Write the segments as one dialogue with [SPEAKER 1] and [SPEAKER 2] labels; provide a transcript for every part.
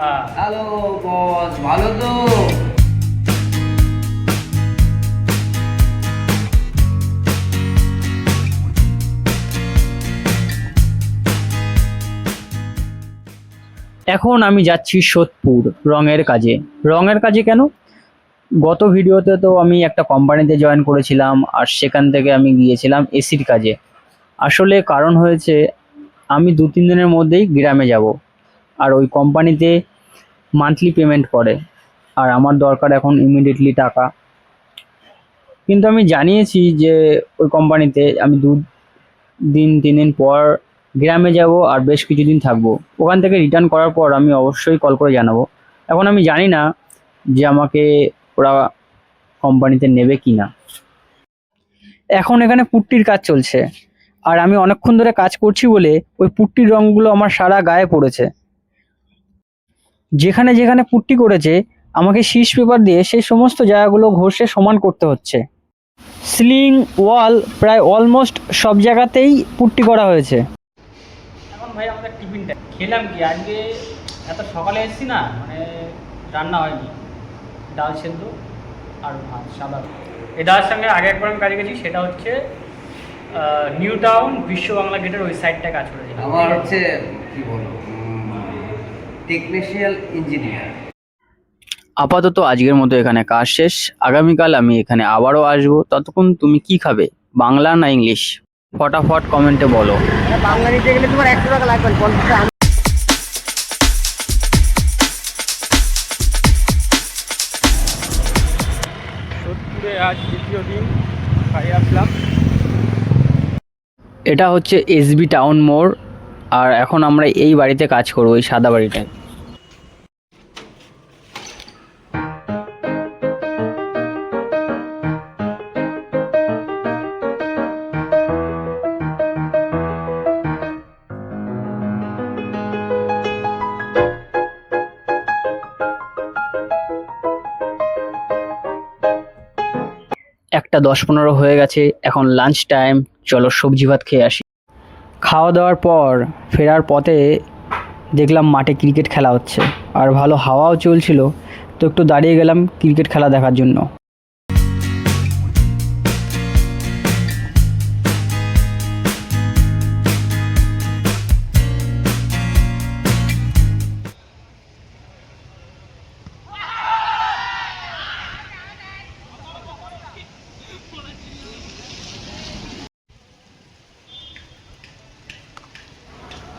[SPEAKER 1] Hello boss, ভালো তো?
[SPEAKER 2] এখন আমি যাচ্ছি সোদপুর রঙের কাজে। রঙের কাজে কেন? গত ভিডিওতে তো আমি একটা কোম্পানিতে জয়েন করেছিলাম, আর সেখান থেকে আমি গিয়েছিলাম এসির কাজে। আসলে কারণ হয়েছে, আমি 2-3 দিনের মধ্যেই গ্রামে যাব, আর ওই কোম্পানিতে মান্থলি পেমেন্ট করে, আর আমার দরকার এখন ইমিডিয়েটলি টাকা। কিন্তু আমি জানিয়েছি যে ওই কোম্পানিতে আমি 2-3 দিন পর গ্রামে যাব আর বেশ কিছুদিন থাকবো। ওখান থেকে রিটার্ন করার পর আমি অবশ্যই কল করে জানাবো। এখন আমি জানি না যে আমাকে ওরা কোম্পানিতে নেবে কি না। এখন এখানে পুট্টির কাজ চলছে, আর আমি অনেকক্ষণ ধরে কাজ করছি বলে ওই পুট্টির রঙগুলো আমার সারা গায়ে পড়েছে। যেখানে যেখানে পুট্টি করেছে আমাকে শীষ পেপার দিয়ে সেই সমস্ত জায়গাগুলো ঘষে সমান করতে হচ্ছে। সিলিং, ওয়াল প্রায় অলমোস্ট সব জায়গাতেই পুট্টি করা হয়েছে। এখন ভাই আমাদের টিফিনটা খেলাম কি আজকে? এত সকালে এসেছি না, মানে রান্না হয়নি, ডাল সেদ্ধ আর ভাত সাদা। এই ডালের সঙ্গে আগে একবার আমি কাজে গেছি, সেটা হচ্ছে নিউ টাউন বিশ্ব বাংলা গেটের ওই সাইডটা কাজ করেছিলাম।
[SPEAKER 1] আমার হচ্ছে কি বলবো, টেকনিশিয়াল ইঞ্জিনিয়ার।
[SPEAKER 2] আপাতত আজকের মতো এখানে কাজ শেষ। আগামীকাল আমি এখানে আবারও আসবো। ততক্ষণ তুমি কি খাবে, বাংলা না ইংলিশ? ফটাফট কমেন্টে বলো।
[SPEAKER 1] বাংলা নিতে গেলে তোমার 100 টাকা লাগবে, 50 টাকা।
[SPEAKER 2] সোদপুরে আজ দ্বিতীয় দিন বাড়ি আসলাম। এটা হচ্ছে এসবি টাউন মোড়, আর এখন আমরা এই বাড়িতে কাজ করবো, এই সাদা বাড়িটায়। একটা 10-15 হয়ে গেছে, এখন লাঞ্চ টাইম। চলো সবজি ভাত খেয়ে আসি। খাওয়া দাওয়ার পর ফেরার পথে দেখলাম মাঠে ক্রিকেট খেলা হচ্ছে, আর ভালো হাওয়াও চলছিল, তো একটু দাঁড়িয়ে গেলাম ক্রিকেট খেলা দেখার জন্য।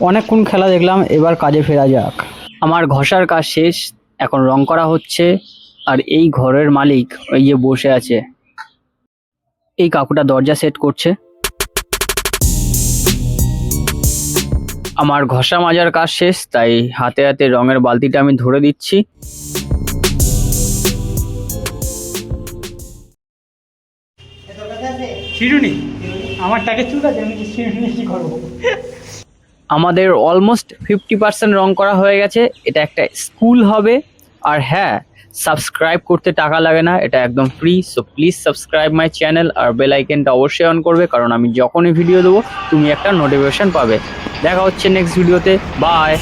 [SPEAKER 2] অনেকক্ষণ খেলা দেখলাম, এবার কাজে ফেরা যাক। আমার ঘষার কাজ শেষ, এখন রং করা হচ্ছে। আর এই ঘরের মালিক ওই যে বসে আছে, এই কাকুটা দরজা সেট করছে। আমার ঘষা মাজার কাজ শেষ, তাই হাতে হাতে রঙের বালতিটা আমি ধরে দিচ্ছি। চিরুনি আমার টাকে চুল আছে, আমি চিরুনি কি করবো? আমাদের অলমোস্ট 50% রং করা হয়ে গেছে। এটা একটা স্কুল হবে, আর হ্যাঁ, সাবস্ক্রাইব করতে টাকা লাগে না, এটা একদম free. So please subscribe my channel, আর বেল আইকনটা অবশ্যই অন করবে, কারণ আমি যখনই ভিডিও দেবো তুমি একটা নোটিফিকেশন পাবে। দেখা হচ্ছে নেক্সট ভিডিওতে। বাই।